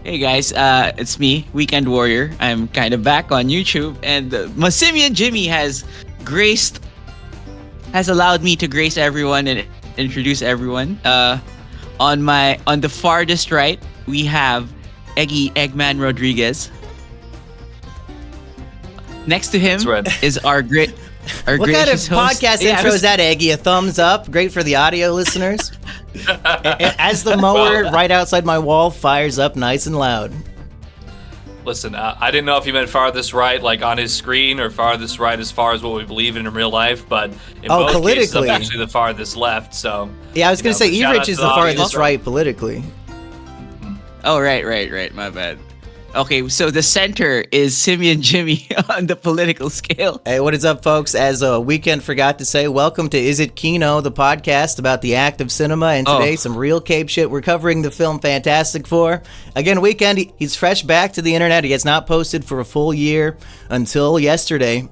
Hey guys, it's me, Weekend Warrior. I'm kind of back on YouTube, and Simian Jimmy graced, has allowed me to grace everyone and introduce everyone. On the farthest right, we have Eggman Rodriguez. Next to him is our what kind of host. podcast intro is that, Eggy? A thumbs up? Great for the audio listeners. As the mower right outside my wall fires up nice and loud. Listen, I didn't know if you meant farthest right, like on his screen, or farthest right as far as what we believe in real life, but in both cases, I'm actually the farthest left, so... Yeah, I was going to say, E-Rich is the farthest right politically. Oh, right, my bad. Okay, so the center is Simian Jimmy on the political scale. Hey, what is up, folks? As Weekend forgot to say, welcome to Is It Kino, the podcast about the act of cinema, and today some real Capeshit. We're covering the film Fantastic Four. Again, Weekend, he's fresh back to the internet. He has not posted for a full year until yesterday.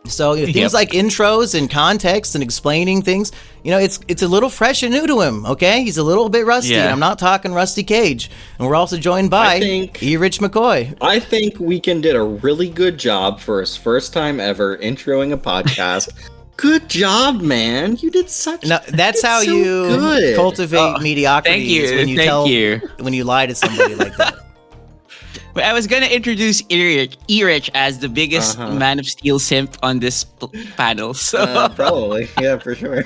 So things like intros and context and explaining things, it's a little fresh and new to him, okay? He's a little bit rusty, and I'm not talking Rusty Cage. And we're also joined by E-Rich McCoy. I think Weekend did a really good job for his first time ever introing a podcast. Good job, man. You did such... No, that's how you cultivate mediocrity. Thank you. When you lie to somebody like that. I was gonna introduce E-Rich as the biggest Man of Steel simp on this panel. So probably, yeah, for sure.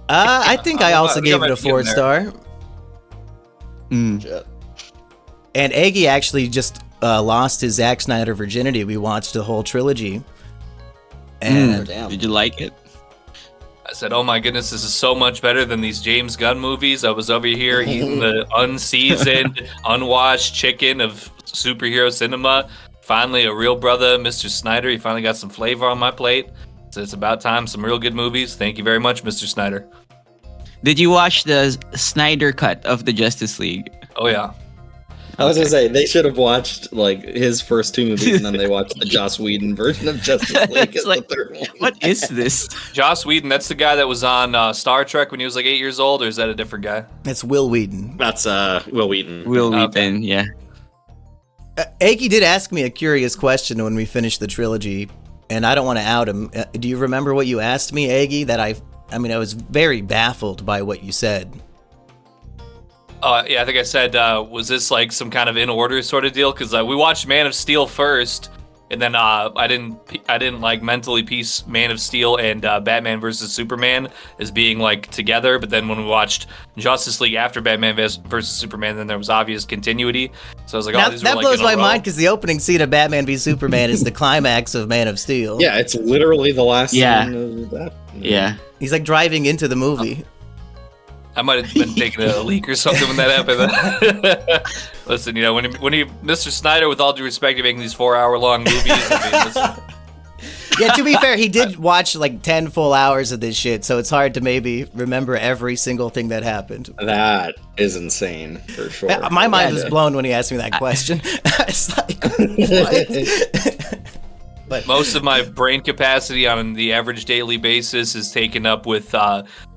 I think I also gave it a 4-star. And Eggy actually just lost his Zack Snyder virginity. We watched the whole trilogy. And did you like it? I said, oh my goodness, this is so much better than these James Gunn movies. I was over here eating the unseasoned, unwashed chicken of superhero cinema. Finally, a real brother, Mr. Snyder. He finally got some flavor on my plate. So it's about time, some real good movies. Thank you very much, Mr. Snyder. Did you watch the Snyder cut of the Justice League? Oh, yeah. I was gonna say, they should have watched his first two movies, and then they watched the Joss Whedon version of Justice League as the third one. What is this? Joss Whedon, that's the guy that was on Star Trek when he was 8 years old, or is that a different guy? That's Will Wheaton. That's Will Wheaton. Wheaton, yeah. Eggy did ask me a curious question when we finished the trilogy, and I don't want to out him. Do you remember what you asked me, Eggy? That I was very baffled by what you said. Yeah, I think I said, was this like some kind of in order sort of deal? Because we watched Man of Steel first, and then I didn't like mentally piece Man of Steel and Batman versus Superman as being like together. But then when we watched Justice League after Batman versus Superman, then there was obvious continuity. So I was like, now, that blows my mind because the opening scene of Batman v Superman is the climax of Man of Steel. Yeah, it's literally the last scene of that. Yeah. He's like driving into the movie. I might have been taking a leak or something when that happened. Listen, when Mr. Snyder, with all due respect, making these 4-hour-long movies. Yeah, to be fair, he did watch 10 full hours of this shit, so it's hard to maybe remember every single thing that happened. That is insane, for sure. My mind was blown when he asked me that question. It's like, what? But most of my brain capacity on the average daily basis is taken up with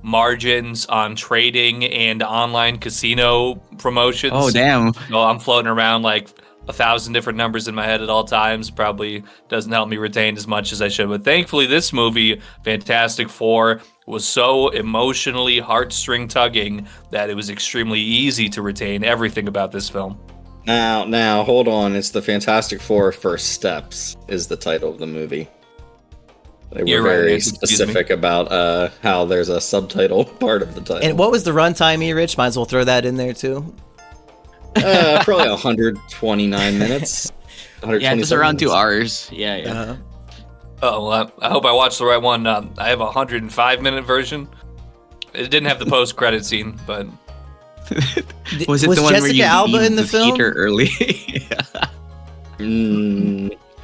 margins on trading and online casino promotions. Oh, damn. So I'm floating around 1,000 different numbers in my head at all times. Probably doesn't help me retain as much as I should. But thankfully, this movie, Fantastic Four, was so emotionally heartstring tugging that it was extremely easy to retain everything about this film. Now, hold on. It's the Fantastic Four First Steps is the title of the movie. They were very specific about how there's a subtitle part of the title. And what was the runtime, E-Rich? Might as well throw that in there, too. Probably 129 minutes. Yeah, it was around 2 hours. Yeah. Oh, I hope I watched the right one. I have a 105-minute version. It didn't have the post-credit scene, but... was it the one Jessica where you Alba in the film? Theater early?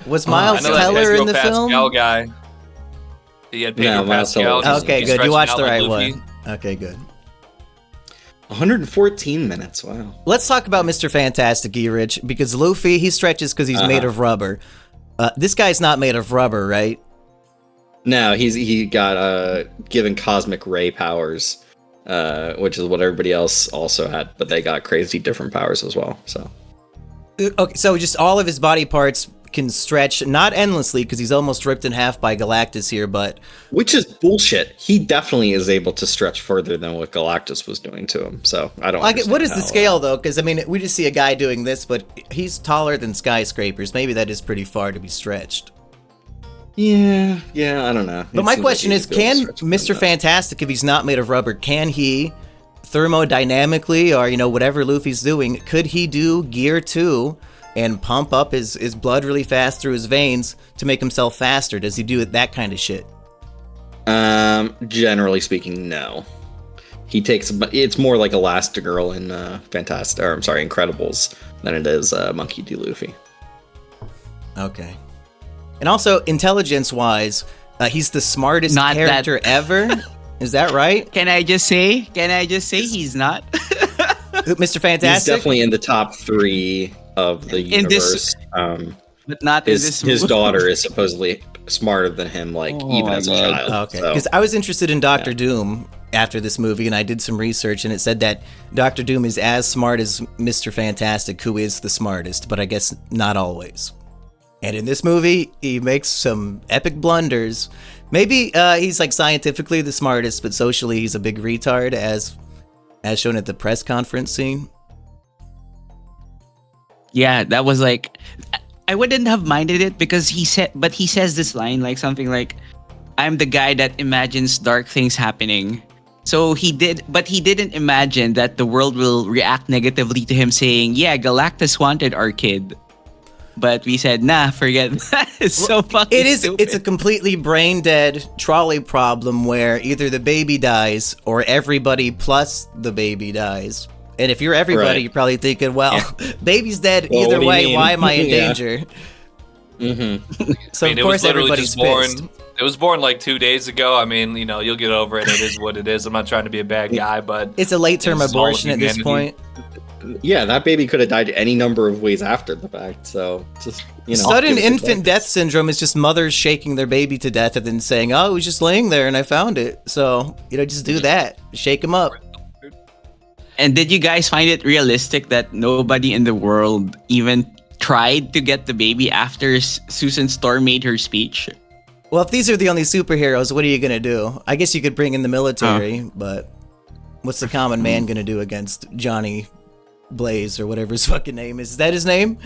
Was Miles Teller in the film? Pascal guy. He had Pedro Pascal. Okay, good. You watched the right one. Okay, good. 114 minutes. Wow. Let's talk about Mr. Fantastic, E-Rich, because Luffy, he stretches because he's made of rubber. This guy's not made of rubber, right? No, he got given cosmic ray powers. Which is what everybody else also had, but they got crazy different powers as well. So Okay, so just all of his body parts can stretch, not endlessly, because he's almost ripped in half by Galactus here, but... Which is bullshit. He definitely is able to stretch further than what Galactus was doing to him, so I don't understand what is the scale, though? Because, I mean, we just see a guy doing this, but he's taller than skyscrapers. Maybe that is pretty far to be stretched. Yeah, I don't know. But my question is, can Mr. Fantastic, if he's not made of rubber, can he, thermodynamically, or, whatever Luffy's doing, could he do Gear 2... and pump up his blood really fast through his veins to make himself faster? Does he do that kind of shit? Generally speaking, no. He takes, it's more like Elastigirl in Incredibles than it is Monkey D. Luffy. Okay. And also, intelligence-wise, he's the smartest character ever. Is that right? Can I just say he's not? Mr. Fantastic? He's definitely in the top 3 of the universe. But not in this movie. His daughter is supposedly smarter than him, even as a child. Okay, because I was interested in Doctor Doom after this movie, and I did some research, and it said that Doctor Doom is as smart as Mr. Fantastic, who is the smartest, but I guess not always. And in this movie, he makes some epic blunders. Maybe he's scientifically the smartest, but socially he's a big retard, as shown at the press conference scene. Yeah, that was I wouldn't have minded it because he says this line something like, "I'm the guy that imagines dark things happening." So he didn't imagine that the world will react negatively to him saying, "Yeah, Galactus wanted our kid." But we said, "Nah, forget that." It's so fucking stupid. It's a completely brain dead trolley problem where either the baby dies or everybody plus the baby dies. And if you're everybody, you're probably thinking, baby's dead either way. Why am I in danger? Mm-hmm. So, of course, everybody's pissed. It was born 2 days ago. I mean, you'll get over it. It is what it is. I'm not trying to be a bad guy, but... It's a late-term abortion at this point. Yeah, that baby could have died any number of ways after the fact, so just, Sudden infant death syndrome is just mothers shaking their baby to death and then saying, "Oh, it was just laying there and I found it." So, just do that. Shake him up. And did you guys find it realistic that nobody in the world even tried to get the baby after Susan Storm made her speech? Well, if these are the only superheroes, what are you going to do? I guess you could bring in the military, but what's the common man going to do against Johnny Blaze or whatever his fucking name is? Is that his name?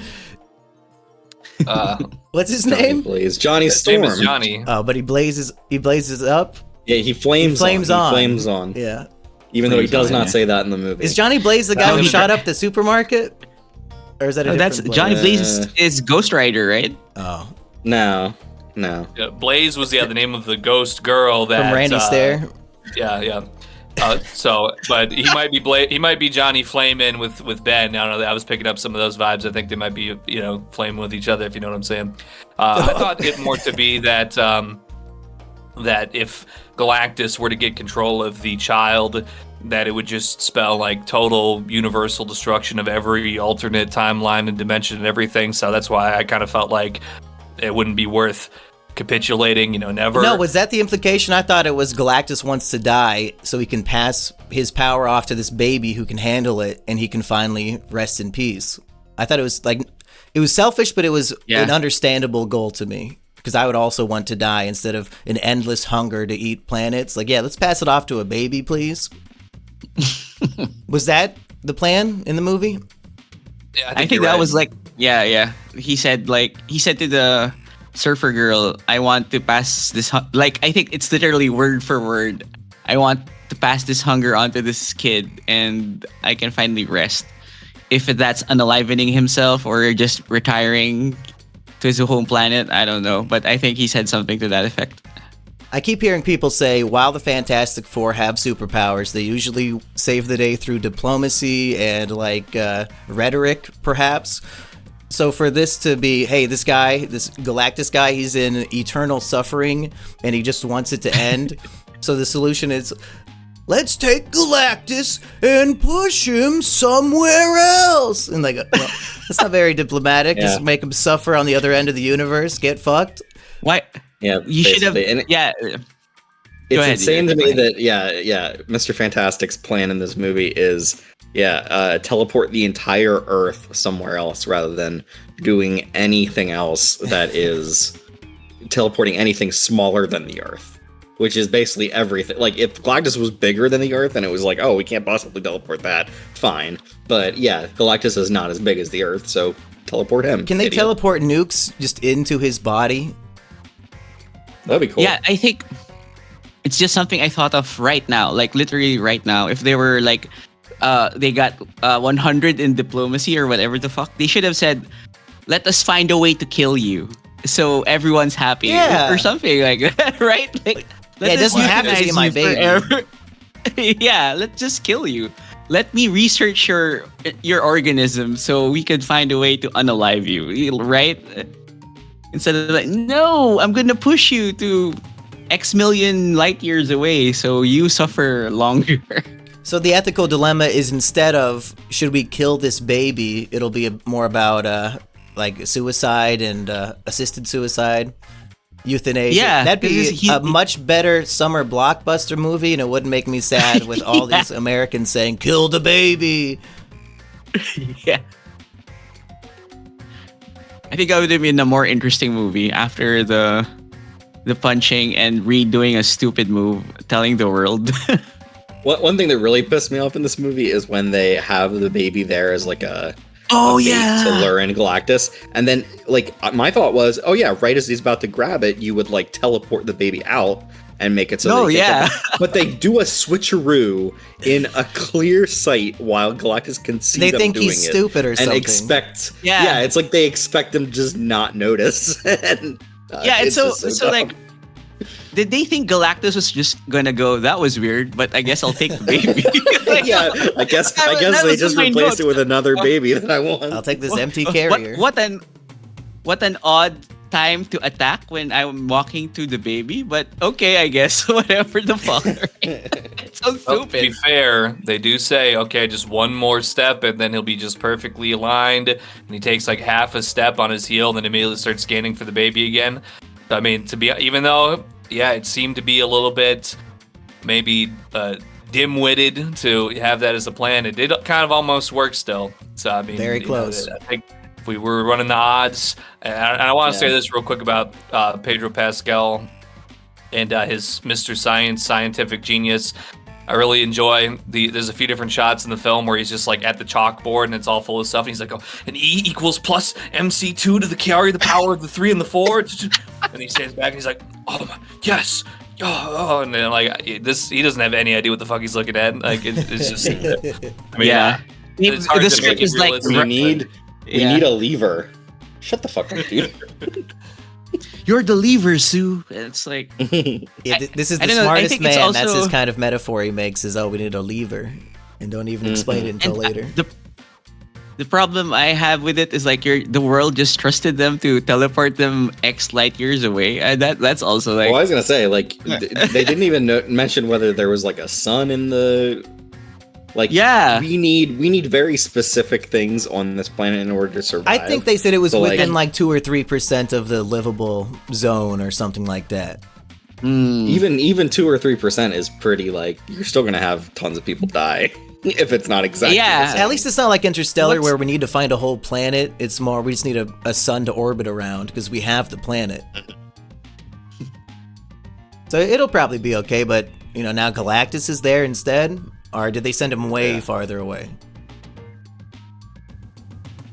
What's his name? Blaze. Johnny Storm. His name is Johnny. Oh, but he blazes up? Yeah, he flames on. He flames on. Yeah. Even though he does not say that in the movie. Is Johnny Blaze the guy who shot up the supermarket? Or is that a different Blaze? Johnny Blaze is Ghost Rider, right? Oh. No. Yeah, Blaze was the name of the ghost girl that from Randy Stair. Yeah. But he might be he might be Johnny Flamin' with Ben. I don't know. I was picking up some of those vibes. I think they might be flaming with each other, if you know what I'm saying. I thought it more to be that that if Galactus were to get control of the child, that it would just spell total universal destruction of every alternate timeline and dimension and everything. So that's why I kind of felt like it wouldn't be worth capitulating, never. No, was that the implication? I thought it was Galactus wants to die so he can pass his power off to this baby who can handle it and he can finally rest in peace. I thought it was it was selfish, but it was an understandable goal to me. Because I would also want to die instead of an endless hunger to eat planets. Let's pass it off to a baby, please. Was that the plan in the movie? Yeah, I think that was He said to the surfer girl, "I want to pass this." I think it's literally word for word. "I want to pass this hunger onto this kid, and I can finally rest." If that's unalivening himself or just retiring to his home planet, I don't know, but I think he said something to that effect. I keep hearing people say, while the Fantastic Four have superpowers, they usually save the day through diplomacy and rhetoric, perhaps. So for this to be, hey, this Galactus guy, he's in eternal suffering and he just wants it to end. So the solution is, let's take Galactus and push him somewhere else. And that's not very diplomatic. Just make him suffer on the other end of the universe. Get fucked. Why? Yeah, you should have. Yeah. It's insane to me that Mr. Fantastic's plan in this movie is teleport the entire Earth somewhere else rather than doing anything else that is teleporting anything smaller than the Earth, which is basically everything. Like, if Galactus was bigger than the Earth and it was like, oh, we can't possibly teleport that, fine. But yeah, Galactus is not as big as the Earth, so teleport him. Can they teleport nukes just into his body? That'd be cool. Yeah, I think it's just something I thought of right now, like literally right now. If they were like, they got 100 in diplomacy or whatever the fuck, they should have said, let us find a way to kill you so everyone's happy, or something like that, right? Like, it doesn't have to be my baby. Yeah, let's just kill you. Let me research your organism so we could find a way to unalive you, right? Instead of like, no, I'm gonna push you to X million light years away so you suffer longer. So the ethical dilemma is, instead of should we kill this baby, it'll be more about like suicide and assisted suicide, euthanasia. Yeah, that'd be a much better summer blockbuster movie, and it wouldn't make me sad with all these Americans saying "kill the baby." Yeah, I think I would have been a more interesting movie after the punching and redoing a stupid move, telling the world. One thing that really pissed me off in this movie is when they have the baby there as like a bait to lure in Galactus, and then like my thought was, oh yeah, right as he's about to grab it, you would like teleport the baby out and make it so. But they do a switcheroo in a clear sight while Galactus can see they them think doing he's it stupid or something. And expect, it's like they expect him to just not notice. And it's so like. Did they think Galactus was just gonna go, that was weird, but I guess I'll take the baby? I guess they just replaced it with another baby that I want. I'll take this empty carrier. What an odd time to attack when I'm walking to the baby, but okay, I guess, whatever the fuck. It's so stupid. To be fair, they do say, okay, just one more step and then he'll be just perfectly aligned, and he takes like half a step on his heel and then immediately starts scanning for the baby again. I mean, even though, it seemed to be a little bit maybe dim-witted to have that as a plan, it did kind of almost work still. So, I mean, very close. I think if we were running the odds, and I want to say this real quick about Pedro Pascal and his Mr. Science, scientific genius. I really enjoy there's a few different shots in the film where he's just like at the chalkboard and it's all full of stuff. And he's like, an E equals plus MC2 to the carry the power of the 3 and the 4. And he stands back and he's like, oh, yes. Oh, and then like he doesn't have any idea what the fuck he's looking at. Like it's just, I mean, it's hard the to script make is it like, realistic. we need a lever. Shut the fuck up, dude. You're the lever, Sue. It's like, this is the smartest man. Also, that's his kind of metaphor he makes, is, we need a lever, and don't even explain it until later. The problem I have with it is like the world just trusted them to teleport them X light years away. That's also like. Well, I was gonna say, like, they didn't even mention whether there was like a sun in the. Like, we need very specific things on this planet in order to survive. I think they said it was within like 2 or 3% of the livable zone or something like that. Even 2 or 3% is pretty, like, you're still gonna have tons of people die if it's not exactly. Yeah, at least it's not like Interstellar where we need to find a whole planet. It's more we just need a sun to orbit around because we have the planet. So it'll probably be okay, but now Galactus is there instead. Or did they send him way farther away?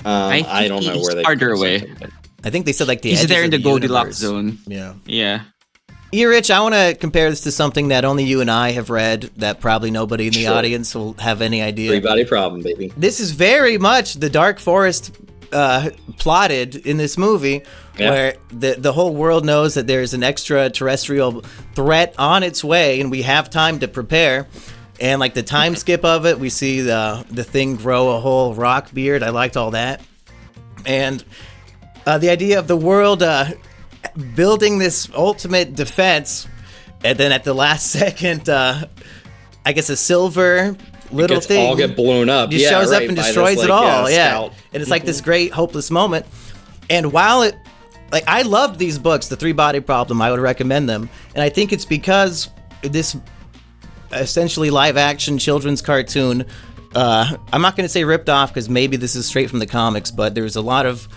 I don't know where they farther away. I think they said like the he's edges there in the Goldilocks universe. zone. Yeah. Rich, I want to compare this to something that only you and I have read, that probably nobody in the audience will have any idea. Three-body problem, baby. This is very much the Dark Forest plotted in this movie, where the whole world knows that there's an extraterrestrial threat on its way, and we have time to prepare. And like the time skip of it, we see the thing grow a whole rock beard. I liked all that. And the idea of the world building this ultimate defense, and then at the last second, I guess a silver little thing all get blown up. Just shows up and destroys it all. And it's like this great hopeless moment. And while it, like, I loved these books, The Three-Body Problem. I would recommend them. And I think it's because this essentially live-action children's cartoon I'm not going to say ripped off because maybe this is straight from the comics, but there's a lot of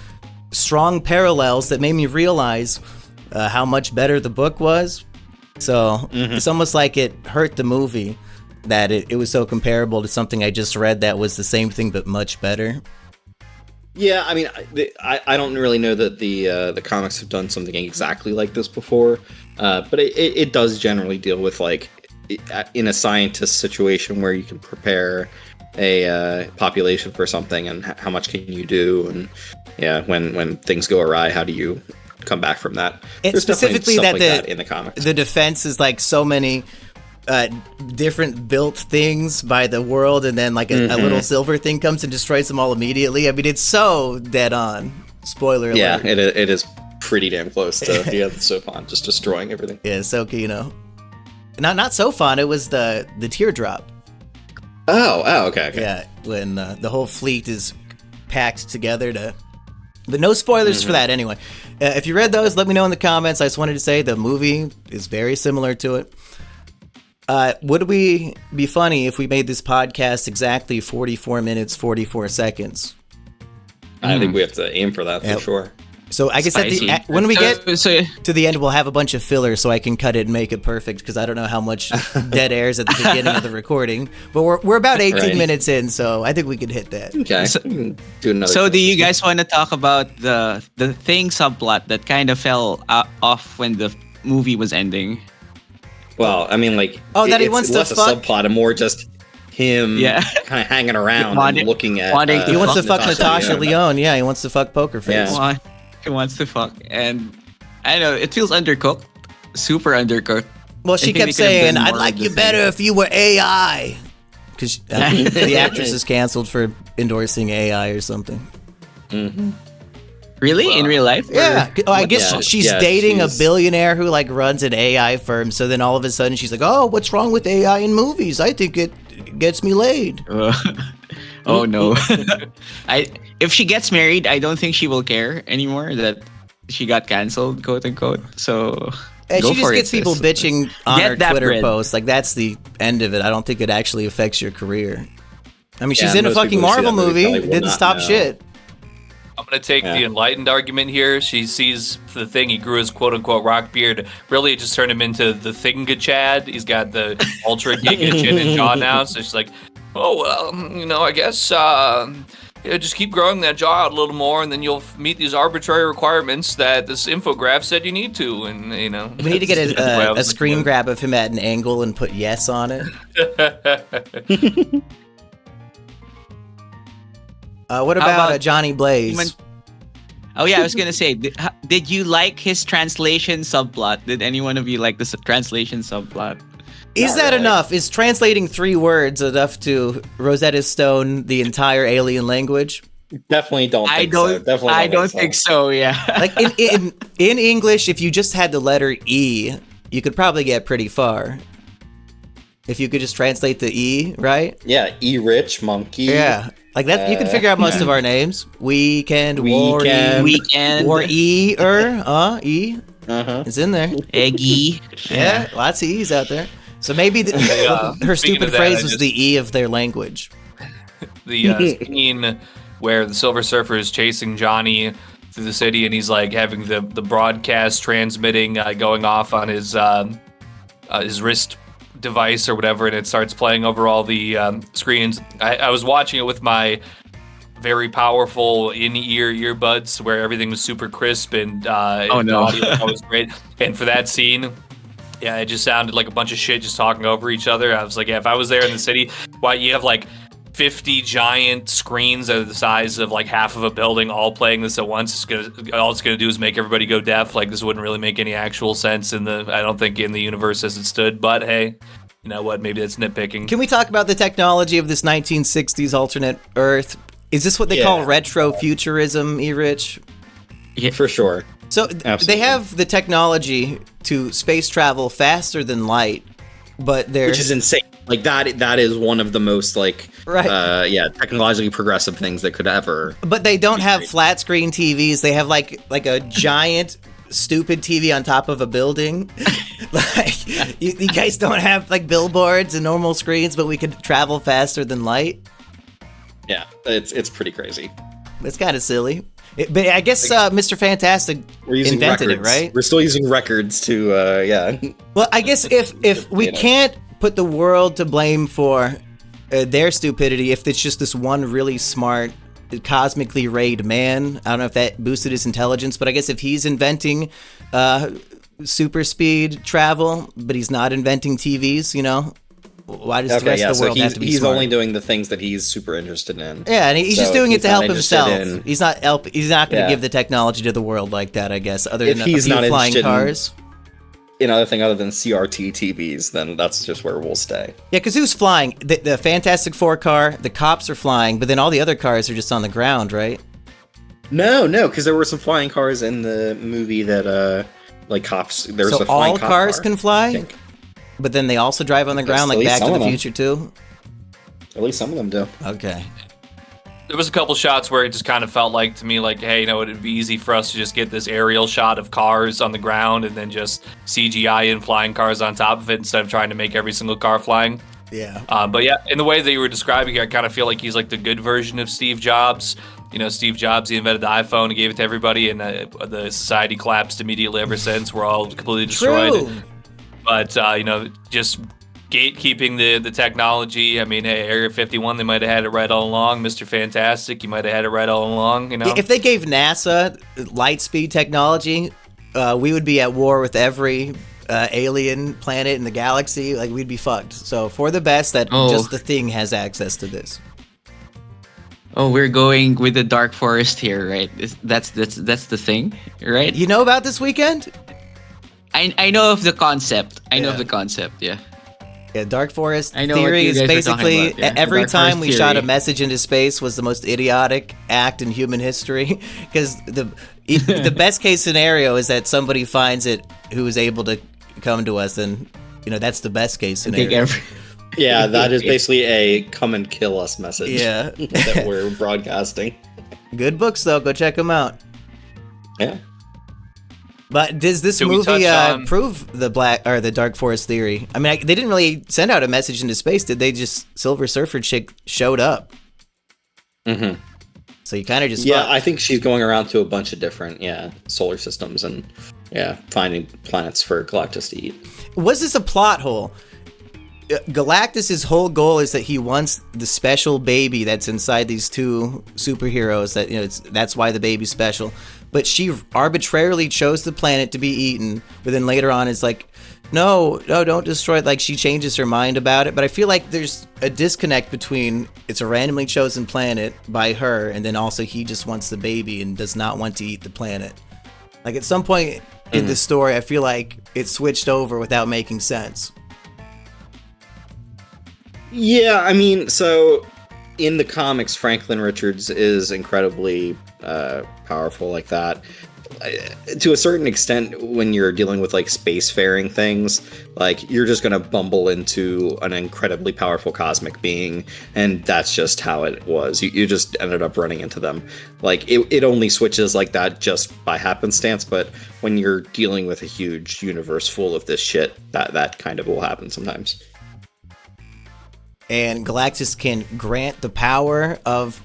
strong parallels that made me realize how much better the book was. So it's almost like it hurt the movie that it was so comparable to something I just read that was the same thing but much better. Yeah, I mean, I don't really know that the comics have done something exactly like this before, but it does generally deal with, like, in a scientist situation where you can prepare a population for something, and how much can you do, and yeah, when things go awry, how do you come back from that? It's specifically stuff that like that in the comics. The defense is like so many different built things by the world, and then like a little silver thing comes and destroys them all immediately. I mean, it's so dead on. Spoiler alert. Yeah, it is pretty damn close to the Sophon just destroying everything. Yeah, so Kino. Not Sophon, it was the teardrop. Oh, okay. Yeah, when the whole fleet is packed together to... But no spoilers for that anyway. If you read those, let me know in the comments. I just wanted to say the movie is very similar to it. Would we be funny if we made this podcast exactly 44 minutes, 44 seconds? I think we have to aim for that for sure. So I guess when we get to the end, we'll have a bunch of fillers so I can cut it and make it perfect, because I don't know how much dead air is at the beginning of the recording. But we're about 18 minutes in, so I think we could hit that. Okay. Do another. So do you guys want to talk about the thing subplot that kind of fell off when the movie was ending? Well, I mean, like, that he wants to less fuck? A subplot and more just him kind of hanging around and looking at... he wants to fuck Natasha Lyonne. Yeah, he wants to fuck Poker Face. Yeah. He wants to fuck, and I know it feels undercooked, super undercooked. Well, she kept saying, "I'd like you better if you were AI," because the actress is canceled for endorsing AI or something. Mm-hmm. Really, in real life? Yeah, I guess she's dating a billionaire who like runs an AI firm. So then all of a sudden she's like, "Oh, what's wrong with AI in movies? I think it gets me laid." Oh no! If she gets married, I don't think she will care anymore that she got canceled, quote unquote. So she just gets people bitching on her Twitter posts. Like, that's the end of it. I don't think it actually affects your career. I mean, she's in a fucking Marvel movie. It didn't stop shit. I'm going to take the enlightened argument here. She sees the thing. He grew his quote-unquote rock beard. Really, it just turned him into the Thingachad. He's got the ultra giga chin and jaw now. So she's like, oh, well, I guess just keep growing that jaw out a little more, and then you'll meet these arbitrary requirements that this infograph said you need to. And, we need to get a screen grab of him at an angle and put yes on it. What about Johnny Blaze? Oh yeah, I was gonna say, did you like his translation subplot? Did any one of you like the translation subplot? Is that enough? Is translating 3 words enough to Rosetta Stone the entire alien language? Definitely don't think so. Definitely I don't think so, yeah. Like in English, if you just had the letter E, you could probably get pretty far. If you could just translate the E, right? Yeah, E-rich, monkey. Yeah. Like that, you can figure out most of our names. Weekend. War E. E. It's in there. Eggy. Yeah, lots of E's out there. So maybe her stupid phrase was the E of their language. The scene where the Silver Surfer is chasing Johnny through the city, and he's like having the broadcast transmitting going off on his wrist device or whatever, and it starts playing over all the screens. I was watching it with my very powerful in-ear earbuds where everything was super crisp and the audio was great. And for that scene, it just sounded like a bunch of shit just talking over each other. I was like, if I was there in the city, why you have like 50 giant screens that are the size of like half of a building all playing this at once. All it's gonna do is make everybody go deaf. Like, this wouldn't really make any actual sense I don't think in the universe as it stood, but hey, you know what, maybe that's nitpicking. Can we talk about the technology of this 1960s alternate Earth? Is this what they call retrofuturism, E-Rich? Yeah, for sure. So Absolutely. They have the technology to space travel faster than light, but which is insane. Like that is one of the most technologically progressive things that could ever. But they don't have flat screen TVs. They have like a giant stupid TV on top of a building. Like you guys don't have like billboards and normal screens, but we could travel faster than light. Yeah, it's pretty crazy. It's kind of silly. But I guess Mr. Fantastic invented it, right? We're still using records to, yeah. Well, I guess if we can't put the world to blame for their stupidity, if it's just this one really smart, cosmically rayed man, I don't know if that boosted his intelligence, but I guess if he's inventing super speed travel, but he's not inventing TVs, you know? Why does the rest of the world have to be he's smart? only doing the things that he's super interested in. Yeah, and he's just doing it to help himself. He's not going to give the technology to the world like that, I guess, other than a few flying cars. In anything other than CRT TVs, then that's just where we'll stay. Yeah, because who's flying? The Fantastic Four car, the cops are flying, but then all the other cars are just on the ground, right? No, because there were some flying cars in the movie that, like cops. There's a flying all cop cars car, can fly? But then they also drive on the ground, like Back to the Future too? At least some of them do. Okay. There was a couple shots where it just kind of felt like to me like, hey, it'd be easy for us to just get this aerial shot of cars on the ground and then just CGI in flying cars on top of it instead of trying to make every single car flying. Yeah. But yeah, in the way that you were describing it, I kind of feel like he's like the good version of Steve Jobs. Steve Jobs, he invented the iPhone and gave it to everybody, and the society collapsed immediately ever since. We're all completely destroyed. True. But, just gatekeeping the technology. I mean, hey, Area 51, they might have had it right all along. Mr. Fantastic, you might have had it right all along, If they gave NASA light speed technology, we would be at war with every alien planet in the galaxy. Like, we'd be fucked. So, for the best that just the Thing has access to this. Oh, we're going with the Dark Forest here, right? That's the thing, right? You know about this weekend? I know of the concept. I know of the concept, yeah. Yeah, Dark Forest I know theory is basically every time we shot a theory. message into space was the most idiotic act in human history. Because the best case scenario is that somebody finds it who is able to come to us, and that's the best case scenario. Yeah, that is basically a come and kill us message. Yeah. That we're broadcasting. Good books though, go check them out. Yeah. But does this movie prove the Dark Forest theory? I mean, they didn't really send out a message into space, did they? Just Silver Surfer chick showed up. Mm-hmm. So you kind of just I think she's going around to a bunch of different solar systems and finding planets for Galactus to eat. Was this a plot hole? Galactus's whole goal is that he wants the special baby that's inside these two superheroes. That that's why the baby's special. But she arbitrarily chose the planet to be eaten. But then later on, is like, no, don't destroy it. Like she changes her mind about it. But I feel like there's a disconnect between it's a randomly chosen planet by her, and then also he just wants the baby and does not want to eat the planet. Like at some point in the story, I feel like it switched over without making sense. Yeah, I mean, so in the comics, Franklin Richards is incredibly powerful like that. To a certain extent, when you're dealing with like spacefaring things, like you're just gonna bumble into an incredibly powerful cosmic being, and that's just how it was. You just ended up running into them. Like it only switches like that just by happenstance, but when you're dealing with a huge universe full of this shit, that kind of will happen sometimes. And Galactus can grant the power of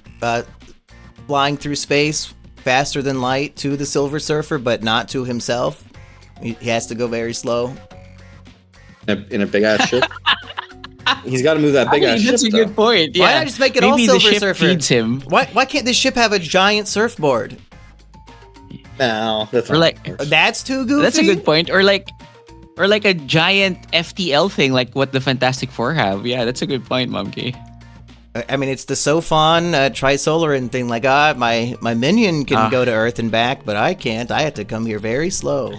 flying through space faster than light to the Silver Surfer, but not to himself. He has to go very slow. In a big ass ship. He's got to move that big ass ship. That's a good point. Yeah. Why not just make it Maybe all the Silver ship Surfer? feeds him. Why can't this ship have a giant surfboard? No, that's Or like That's too goofy. that's a good point. Or like a giant FTL thing, like what the Fantastic Four have. Yeah, that's a good point, Momkey. I mean, it's the Sophon Trisolaran thing. Like, my minion can go to Earth and back, but I can't. I have to come here very slow.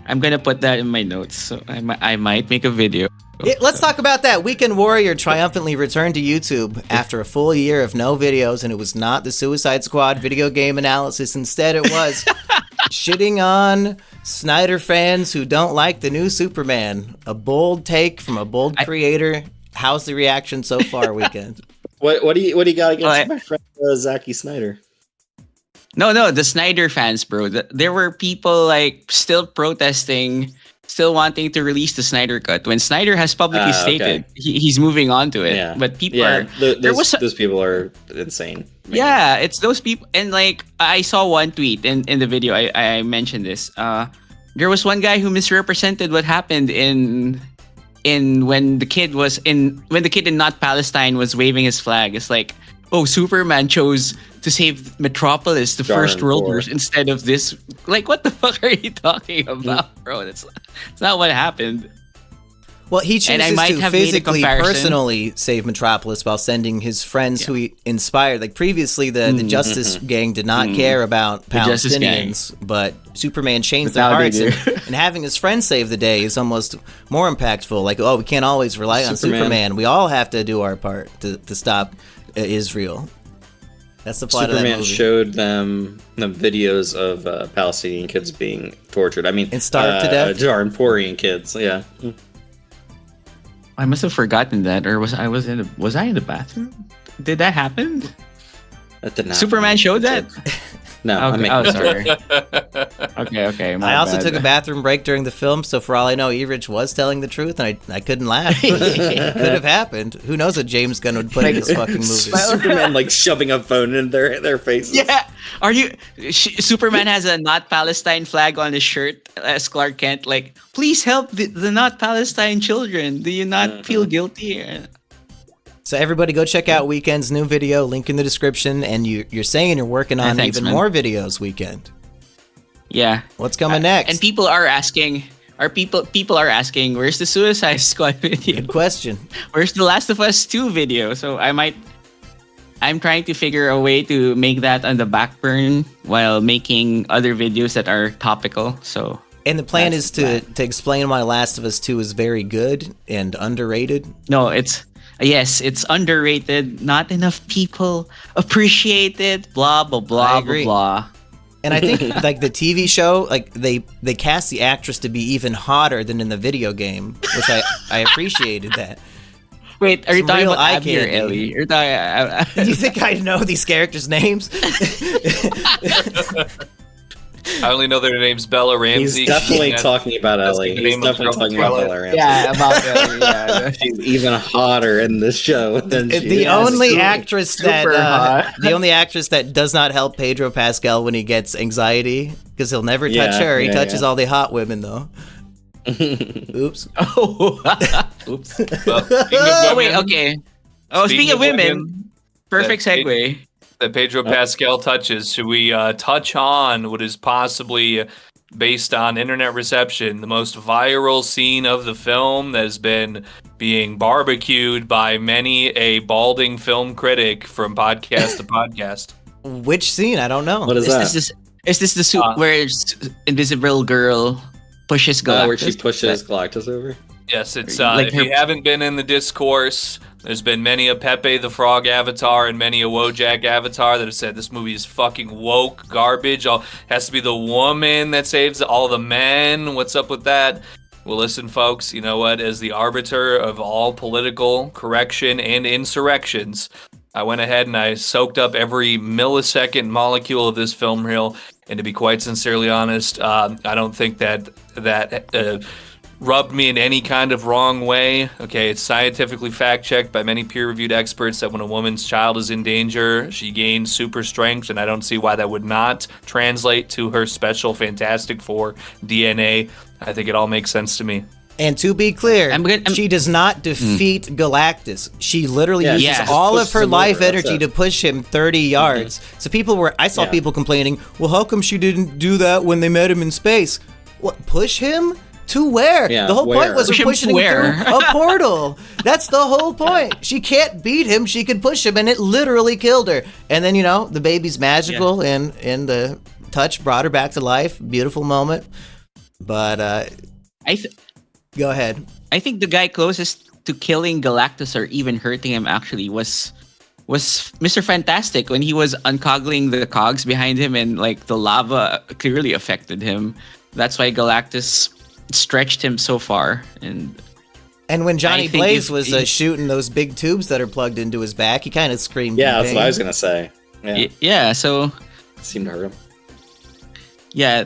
I'm gonna put that in my notes, so I might make a video. Let's talk about that. Weekend Warrior triumphantly returned to YouTube after a full year of no videos, and it was not the Suicide Squad video game analysis. Instead, it was shitting on Snyder fans who don't like the new Superman. A bold take from a bold creator. How's the reaction so far, Weekend? What do you got against my friend Zacky Snyder? No, the Snyder fans, bro. There were people like still protesting still wanting to release the Snyder cut when Snyder has publicly stated he's moving on to it. Yeah. But people are those people are insane. Yeah, it's those people. And like I saw one tweet in the video. I mentioned this. There was one guy who misrepresented what happened in when the kid in Not Palestine was waving his flag. It's like, oh, Superman chose to save Metropolis, the first world war, instead of this. Like, what the fuck are you talking about, bro? It's not what happened. Well, he chooses to physically, personally save Metropolis while sending his friends who he inspired. Like previously, the Justice Gang did not care about Palestinians, but Superman changed their hearts, and having his friends save the day is almost more impactful. Like, oh, we can't always rely on Superman. We all have to do our part to stop Israel. That's the plot of that movie. Superman showed them the videos of Palestinian kids being tortured. I mean, and starved to death. Darfurian kids, yeah. I must have forgotten that, or was I in the bathroom? Did that happen? That did not. Superman showed that? No. Okay. Sorry. Okay. I also took a bathroom break during the film, so for all I know, Erich was telling the truth, and I couldn't laugh. It could have happened. Who knows what James Gunn would put in this fucking movie? Superman like shoving a phone in their faces. Yeah. Are you? Superman has a Not Palestine flag on his shirt as Clark Kent. Like, please help the Not Palestine children. Do you not feel guilty? So everybody go check out Weekend's new video, link in the description, and you're saying you're working on more videos, Weekend. Yeah. What's coming next? And people are asking, where's the Suicide Squad video? Good question. Where's the Last of Us 2 video? So I'm trying to figure a way to make that on the back burn while making other videos that are topical. So and the plan is to explain why Last of Us 2 is very good and underrated? No, it's underrated. Not enough people appreciate it. Blah blah blah blah blah. And I think like the TV show, like they cast the actress to be even hotter than in the video game, which I appreciated that. Wait, are you talking about Abby or Ellie? Do you think I know these characters' names? I only know their names. Bella Ramsey. He's definitely talking about Ellie. He's definitely talking about Bella Ramsey. Yeah, about Ellie. Yeah, she's even hotter in this show than she the only actress that does not help Pedro Pascal when he gets anxiety because he'll never touch her. He touches all the hot women though. Oops. Oops. Okay. Speaking of women, perfect segue. That Pedro Pascal touches. Should we touch on what is possibly, based on internet reception, the most viral scene of the film that has been being barbecued by many a balding film critic from podcast to podcast? Which scene? I don't know. What is that? Is this the suit where Invisible Girl pushes Galactus? Where she pushes Galactus over? Yes, it's if you haven't been in the discourse, there's been many a Pepe the Frog avatar and many a Wojak avatar that have said this movie is fucking woke garbage. Has to be the woman that saves all the men. What's up with that? Well, listen, folks, you know what? As the arbiter of all political correction and insurrections, I went ahead and I soaked up every millisecond molecule of this film reel. And to be quite sincerely honest, I don't think that rubbed me in any kind of wrong way. Okay, it's scientifically fact-checked by many peer-reviewed experts that when a woman's child is in danger, she gains super strength, and I don't see why that would not translate to her special Fantastic Four DNA. I think it all makes sense to me. And to be clear, she does not defeat Galactus. She literally uses all of her life energy to push him 30 yards. So I saw people complaining, well, how come she didn't do that when they met him in space? What, push him? To where? Yeah, the whole point was pushing him through a portal. That's the whole point. She can't beat him. She could push him, and it literally killed her. And then, the baby's magical, and the touch brought her back to life. Beautiful moment. But go ahead. I think the guy closest to killing Galactus or even hurting him actually was Mr. Fantastic when he was uncoggling the cogs behind him, and like the lava clearly affected him. That's why Galactus stretched him so far. And when Johnny Blaze was shooting those big tubes that are plugged into his back, he kind of screamed. Yeah, that's what I was gonna say. Yeah, so it seemed to hurt him. Yeah,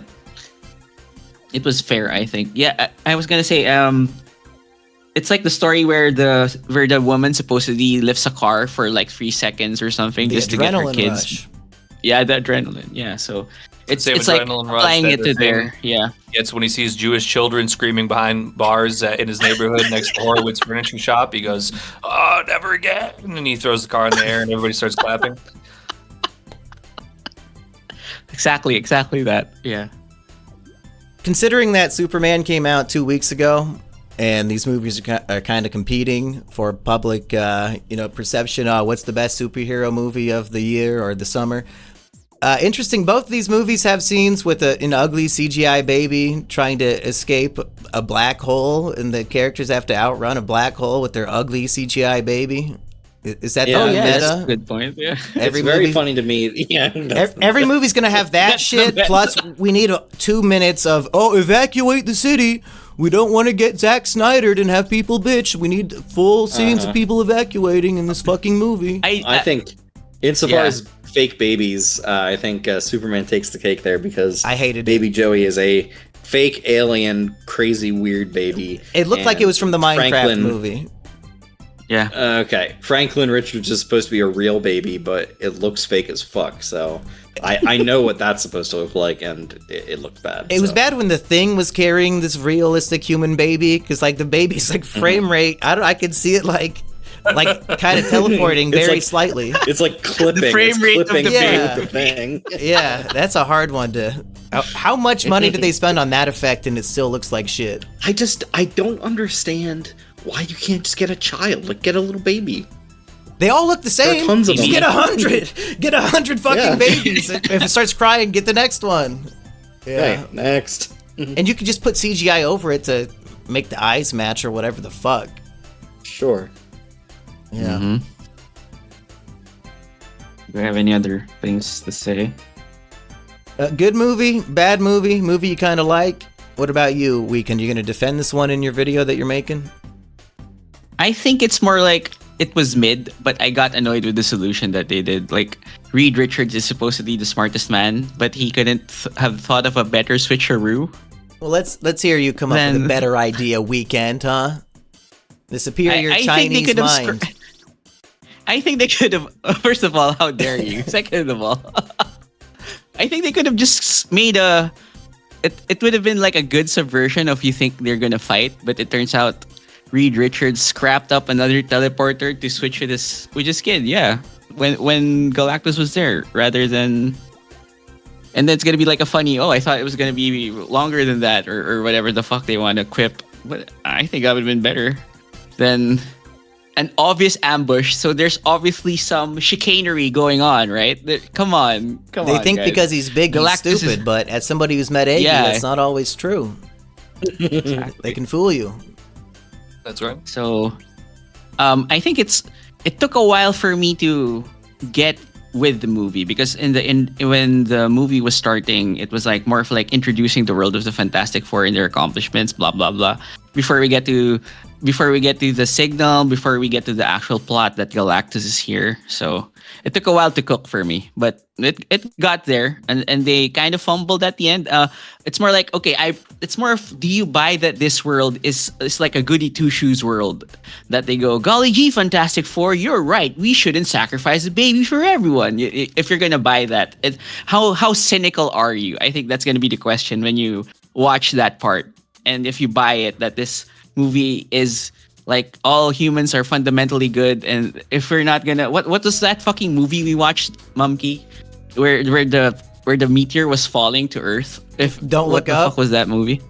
it was fair. I think. Yeah, I was gonna say it's like the story where the woman supposedly lifts a car for like 3 seconds or something The just to get her adrenaline kids. rush. Yeah, the adrenaline. Yeah, so it's Same it's like adrenaline rush applying that it the to there. Yeah. It's when he sees Jewish children screaming behind bars in his neighborhood next to Horowitz Furniture Shop. He goes, "Oh, never again!" And he throws the car in the air, and everybody starts clapping. Exactly that. Yeah. Considering that Superman came out 2 weeks ago, and these movies are kind of competing for public, perception. What's the best superhero movie of the year or the summer? Interesting. Both of these movies have scenes with an ugly CGI baby trying to escape a black hole, and the characters have to outrun a black hole with their ugly CGI baby. Is that Yeah, the Yeah, meta? that's a good point. Yeah. Every it's very movie- funny to me. Yeah, Every movie's gonna have that That's the shit. best. Plus, we need 2 minutes of evacuate the city. We don't want to get Zack Snyder and have people bitch. We need full scenes of people evacuating in this fucking movie. I think, insofar Yeah. as fake babies, I think Superman takes the cake there because I hated it. Baby Joey is a fake alien, crazy, weird baby. It looked like it was from the Minecraft Franklin- movie. Yeah. Okay, Franklin Richards is supposed to be a real baby, but it looks fake as fuck. So I know what that's supposed to look like, and it looked bad. It was so. bad when the Thing was carrying this realistic human baby, because like the baby's like frame rate. I could see it like kind of teleporting It's very like- slightly. It's like clipping. The frame it's rate of clipping the baby. with the thing. Yeah, that's a hard one to. How much money did they spend on that effect, and it still looks like shit? I don't understand why you can't just get a child, like get a little baby. They all look the same. tons of Just them. get 100. Get 100 fucking Yeah. babies. If it starts crying, get the next one. Yeah. Hey, next. And you could just put CGI over it to make the eyes match or whatever the fuck. Sure. Yeah. Mm-hmm. Do you have any other things to say? Good movie, bad movie, movie you kind of like. What about you, Weekend? You gonna defend this one in your video that you're making? I think it's more like it was mid, but I got annoyed with the solution that they did. Like Reed Richards is supposedly the smartest man, but he couldn't have thought of a better switcheroo. Well, let's hear you come up with a Then- better idea, Weekend, huh? The superior I think they Chinese could have. mind. I think they could have. First of all, how dare you? Second of all, I think they could have just made a. It would have been like a good subversion of you think they're gonna fight, but it turns out Reed Richards scrapped up another teleporter to switch with his kid. Yeah, when Galactus was there, rather than. And then it's gonna be like a funny. Oh, I thought it was gonna be longer than that, or whatever the fuck they want to quip. But I think that would have been better than an obvious ambush. So there's obviously some chicanery going on, right? Come on. They think guys. because he's big, he's Galactus is- stupid, but as somebody who's met Iggy, Yeah. that's not always true. They can fool you. That's right. So, I think it took a while for me to get with the movie because when the movie was starting, it was like more of like introducing the world of the Fantastic Four and their accomplishments, blah blah blah. Before we get to the signal, before we get to the actual plot that Galactus is here. So it took a while to cook for me, but it got there, and they kind of fumbled at the end. It's more like, okay, it's more of, do you buy that this world is like a goody two shoes world, that they go, golly gee, Fantastic Four, you're right, we shouldn't sacrifice a baby for everyone. If you're gonna buy that, how cynical are you? I think that's gonna be the question when you watch that part, and if you buy it that this movie is like all humans are fundamentally good, and if we're not gonna, what was that fucking movie we watched, Mumkey, where the meteor was falling to Earth? If Don't what Look the Up? fuck was that movie?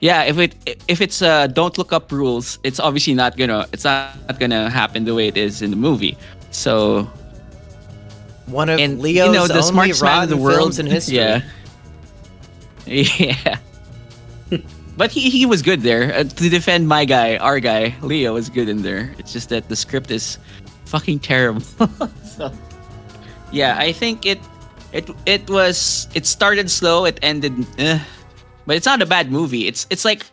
Yeah, if it's Don't Look Up rules, it's obviously not gonna happen the way it is in the movie. So One of and Leo's the only smartest man in rotten the world films in history. Yeah. Yeah. But he was good there. To defend our guy, Leo was good in there. It's just that the script is fucking terrible. So, yeah, I think it started slow, it ended, but it's not a bad movie. It's like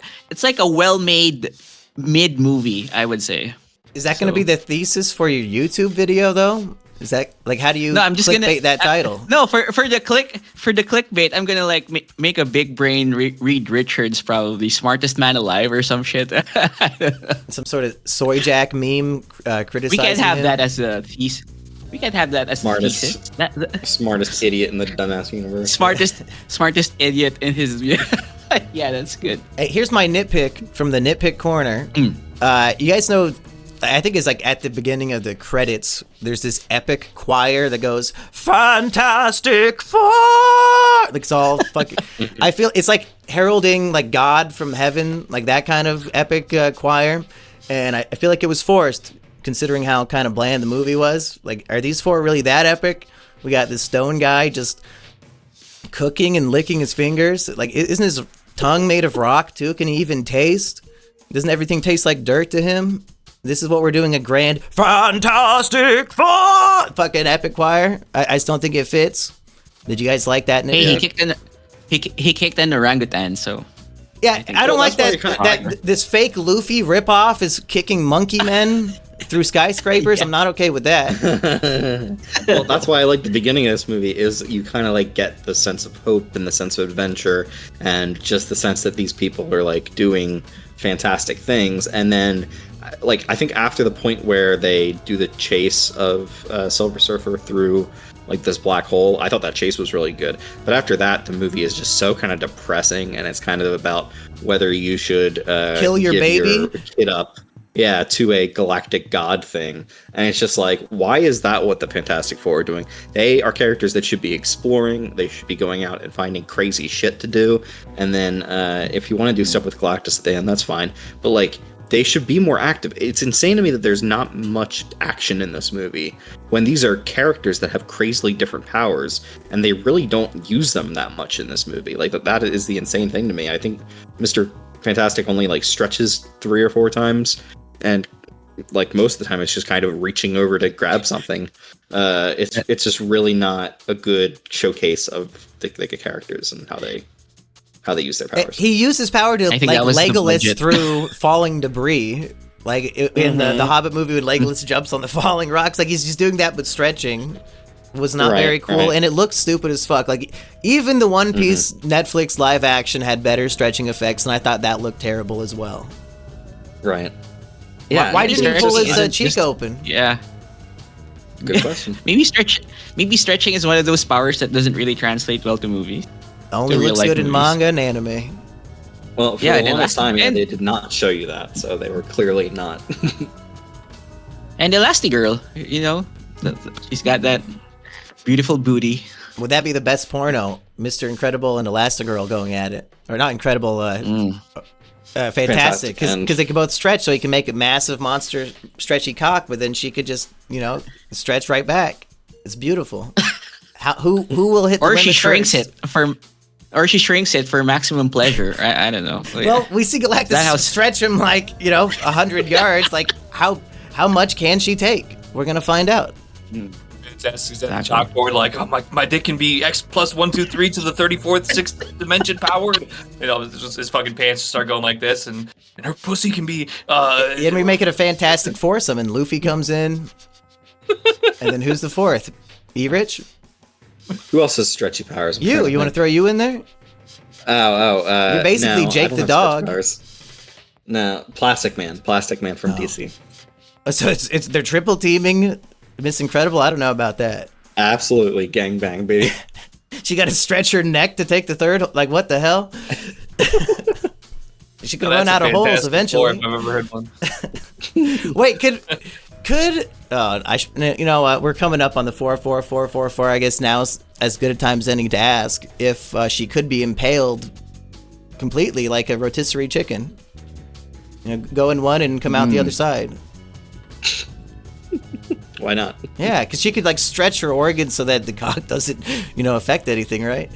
a well-made mid movie, I would say. Is that going to be the thesis for your YouTube video, though? Is that like how do you No, I'm just gonna clickbait that title? No, for the clickbait, I'm gonna like make a big brain Reed Richards, probably smartest man alive or some shit. Some sort of soy jack meme criticizing We can't have him. that as a thesis. We can't have that as Smartest. a thesis. Smartest idiot in the dumbass universe. Smartest idiot in his. Yeah, that's good. Hey, here's my nitpick from the nitpick corner. You guys know, I think it's like at the beginning of the credits, there's this epic choir that goes, Fantastic Four! Like it's all fucking, I feel it's like heralding like God from heaven, like that kind of epic choir. And I feel like it was forced, considering how kind of bland the movie was. Like, are these four really that epic? We got this stone guy just cooking and licking his fingers. Like, isn't his tongue made of rock too? Can he even taste? Doesn't everything taste like dirt to him? This is what we're doing, a grand Fantastic Four fucking epic choir. I just don't think it fits. Did you guys like that? Hey, he kicked an orangutan, so. Yeah, I don't like that. that's That this fake Luffy ripoff is kicking monkey men through skyscrapers. I'm not okay with that. Well, that's why I like the beginning of this movie. Is you kind of like get the sense of hope and the sense of adventure, and just the sense that these people are like doing fantastic things. And then, like, I think after the point where they do the chase of Silver Surfer through like this black hole, I thought that chase was really good. But after that, the movie is just so kind of depressing, and it's kind of about whether you should Kill your give baby? your kid up, to a galactic god thing. And it's just like, why is that what the Fantastic Four are doing? They are characters that should be exploring. They should be going out and finding crazy shit to do. And then if you want to do stuff with Galactus at the end, that's fine. But like, they should be more active. It's insane to me that there's not much action in this movie when these are characters that have crazily different powers, and they really don't use them that much in this movie. Like, that is the insane thing to me. I think Mr. Fantastic only like stretches 3 or 4 times, and like most of the time it's just kind of reaching over to grab something. It's just really not a good showcase of the characters and how they use their powers. He used his power to like Legolas through falling debris. Like in the Hobbit movie when Legolas jumps on the falling rocks. Like, he's just doing that but stretching. Was not very cool, and it looked stupid as fuck. Like, even the One Piece Netflix live action had better stretching effects, and I thought that looked terrible as well. Right. Yeah. Why didn't he pull his cheek open? Yeah. Good question. Maybe stretching is one of those powers that doesn't really translate well to movies. Only looks good in manga and anime. Well, for the longest time, they did not show you that, so they were clearly not. And Elastigirl, you know, she's got that beautiful booty. Would that be the best porno? Mr. Incredible and Elastigirl going at it. Or not Incredible, Fantastic. Because they can both stretch, so he can make a massive monster stretchy cock, but then she could just, stretch right back. It's beautiful. Who will hit the limit Or she shrinks it for maximum pleasure. I don't know. Well, we see Galactus stretch him like, 100 yards. Like, how much can she take? We're going to find out. He's at the chalkboard like, oh, my dick can be X plus 1, 2, 3 to the 34th, 6th dimension powered. His fucking pants just start going like this, and her pussy can be... And we make it a fantastic foursome, and Luffy comes in. And then who's the fourth? E-Rich? Who else has stretchy powers? You want to throw you in there? You're basically Jake the dog. No, Plastic Man from DC. So they're triple teaming Miss Incredible. I don't know about that. Absolutely, gangbang, baby. She got to stretch her neck to take the third. Like, what the hell? She could run out of holes eventually. If I've ever heard one. Wait, could you know what? We're coming up on the 44444. I guess now's as good a time as any to ask if she could be impaled completely like a rotisserie chicken. Go in one and come out the other side. Why not? Yeah, because she could like stretch her organs so that the cock doesn't, affect anything, right?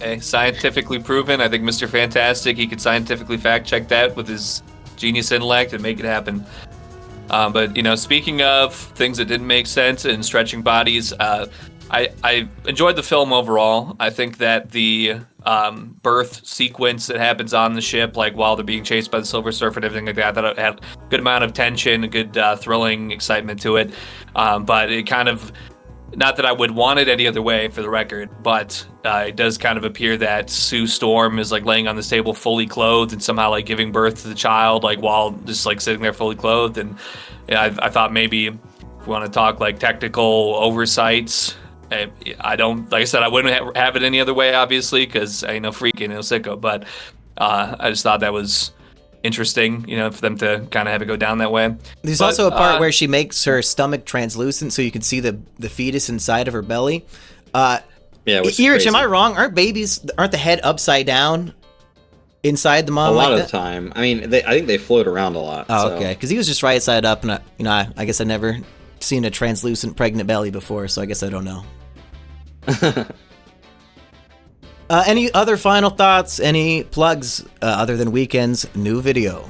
Hey, scientifically proven. I think Mr. Fantastic, he could scientifically fact check that with his genius intellect and make it happen. But speaking of things that didn't make sense and stretching bodies, I enjoyed the film overall. I think that the birth sequence that happens on the ship, like while they're being chased by the Silver Surfer and everything like that, that had a good amount of tension, a good thrilling excitement to it. But it kind of, not that I would want it any other way for the record, but it does kind of appear that Sue Storm is like laying on this table fully clothed and somehow like giving birth to the child, like while just like sitting there fully clothed. And I thought maybe if we want to talk like technical oversights, I don't, like I said, I wouldn't have it any other way, obviously, because I ain't no freak, ain't no sicko. But I just thought that was interesting, for them to kind of have it go down that way. There's also a part where she makes her stomach translucent so you can see the fetus inside of her belly. Erich, am I wrong? Aren't the head upside down inside the mom? A lot of the time. I mean, I think they float around a lot. Oh, okay. Because he was just right side up, and I guess I never seen a translucent pregnant belly before, so I guess I don't know. Any other final thoughts? Any plugs other than Weekend's new video?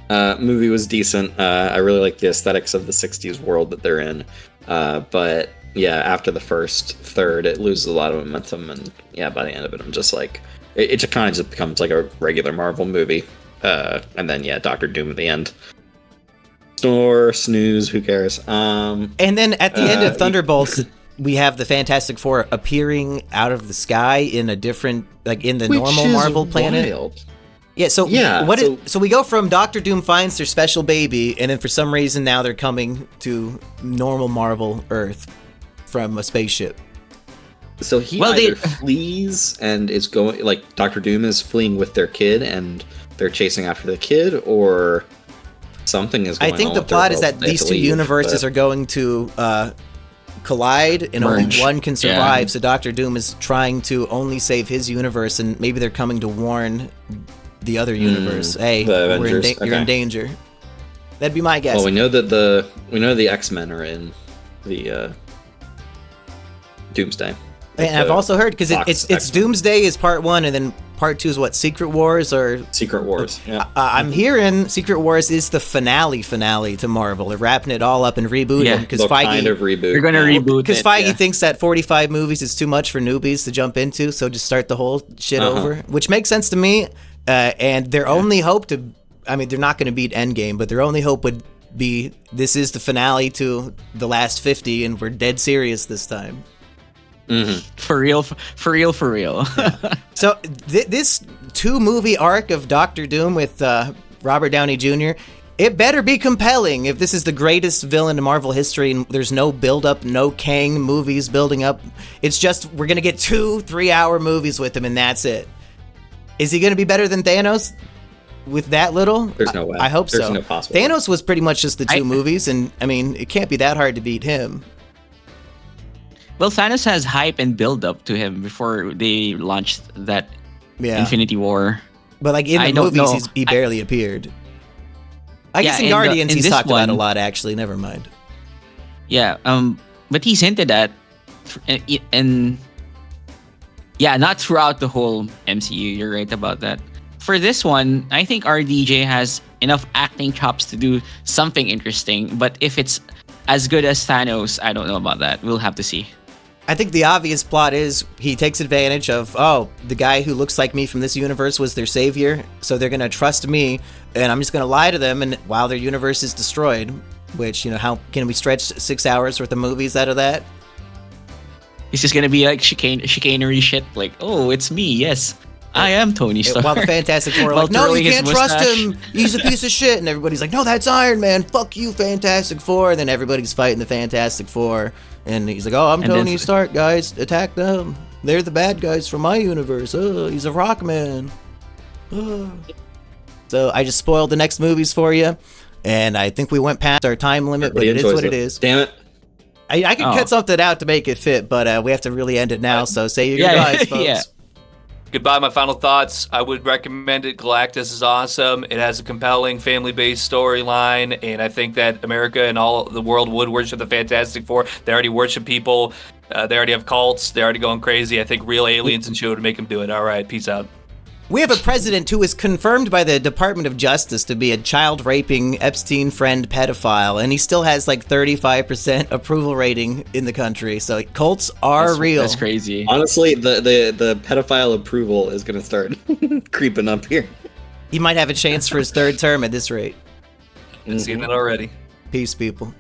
Movie was decent. I really like the aesthetics of the 60s world that they're in. But yeah, after the first third, it loses a lot of momentum. And yeah, by the end of it, I'm just like, it just kind of just becomes like a regular Marvel movie. And then, yeah, Doctor Doom at the end. Snore, snooze, who cares? And then at the end of Thunderbolts, we have the Fantastic Four appearing out of the sky in a different, like in the normal Marvel planet. Wild. Yeah, so so we go from Doctor Doom finds their special baby, and then for some reason now they're coming to normal Marvel Earth from a spaceship. So he either flees and is going, like Doctor Doom is fleeing with their kid and they're chasing after the kid, or something is going on. I think the plot is that these two universes are going to collide and only one can survive. Yeah. So Doctor Doom is trying to only save his universe, and maybe they're coming to warn the other universe. Hey, you're in danger. That'd be my guess. Well, we know that the X-Men are in the Doomsday. And I've also heard, because it's Doomsday is part 1, and then part 2 is what, Secret Wars or Secret Wars. Yeah, I'm hearing Secret Wars is the finale to Marvel. They're wrapping it all up and rebooting because Feige kind of reboot. They're going to reboot because Feige thinks that 45 movies is too much for newbies to jump into, so just start the whole shit over, which makes sense to me. And their only hope they're not going to beat Endgame, but their only hope would be this is the finale to the last 50, and we're dead serious this time. Mm-hmm. For real. So this 2-movie arc of Doctor Doom with Robert Downey Jr., it better be compelling if this is the greatest villain in Marvel history and there's no build-up, no Kang movies building up. It's just we're going to get 2 3-hour movies with him and that's it. Is he going to be better than Thanos with that little? There's no way. I hope There's so. No possible. Thanos was pretty much just the 2 movies, and it can't be that hard to beat him. Well, Thanos has hype and build up to him before they launched that Infinity War. But like in the movies, he barely appeared. I guess in Guardians he's talked about a lot, actually. Never mind. Yeah, but he's hinted at, and not throughout the whole MCU. You're right about that. For this one, I think RDJ has enough acting chops to do something interesting. But if it's as good as Thanos, I don't know about that. We'll have to see. I think the obvious plot is he takes advantage of, the guy who looks like me from this universe was their savior, so they're going to trust me, and I'm just going to lie to them and while their universe is destroyed, which, how can we stretch 6 hours worth of movies out of that? It's just going to be like chicanery shit, like, oh, it's me, yes. I am Tony Stark. While the Fantastic Four are like, no, you can't trust him. He's a piece of shit. And everybody's like, no, that's Iron Man. Fuck you, Fantastic Four. And then everybody's fighting the Fantastic Four. And he's like, oh, I'm Tony Stark, guys. Attack them. They're the bad guys from my universe. Oh, he's a rock man. Oh. So I just spoiled the next movies for you. And I think we went past our time limit, but it is what it is. Damn it. I can cut something out to make it fit, but we have to really end it now. So say your goodbyes, folks. Yeah. Goodbye, my final thoughts. I would recommend it. Galactus is awesome. It has a compelling family-based storyline, and I think that America and all the world would worship the Fantastic Four. They already worship people. They already have cults. They're already going crazy. I think real aliens and shit would make them do it. All right, peace out. We have a president who is confirmed by the Department of Justice to be a child-raping, Epstein-friend pedophile, and he still has like 35% approval rating in the country. So cults are real. That's crazy. Honestly, the pedophile approval is going to start creeping up here. He might have a chance for his third term at this rate. Been seeing it already. Peace, people.